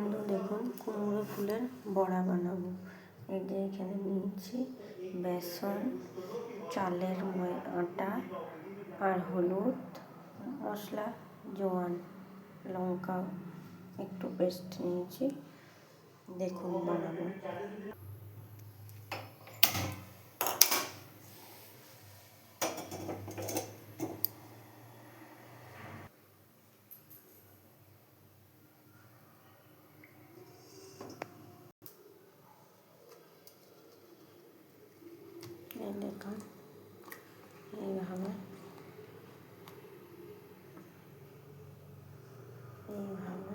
বন্ধু দেখুন, কুমড়ো ফুলের বড়া বানাবো। এই যে এখানে নিয়েছি বেসন, চালের আটা আর হলুদ, মশলা, জোয়ান, লঙ্কা একটু পেস্ট নিয়েছি। দেখুন বানাবো। দেখুন এইভাবে এইভাবে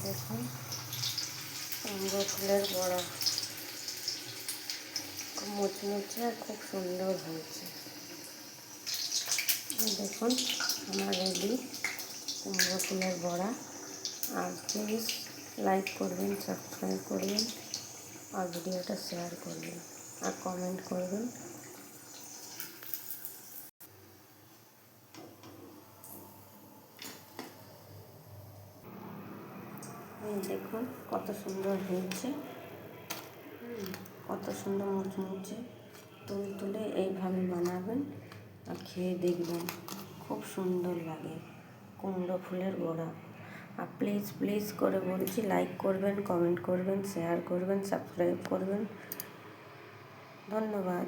দেখুন কুমড়ো ফুলের বড়া খুব মুচমুচে আর খুব সুন্দর হয়েছে। দেখুন আমার রেডি কুমড়ো ফুলের বড়া। আর প্লিজ লাইক করবেন, সাবস্ক্রাইব করবেন আর ভিডিওটা শেয়ার করবেন আর কমেন্ট করবেন। দেখুন কত সুন্দর হয়েছে, কত সুন্দর মুচমুচে তুলে এইভাবে বানাবেন আর খেয়ে দেখবেন, খুব সুন্দর লাগে কুমড়ো ফুলের বড়া। আর প্লিজ করে বলছি, লাইক করবেন, কমেন্ট করবেন, শেয়ার করবেন, সাবস্ক্রাইব করবেন। ধন্যবাদ।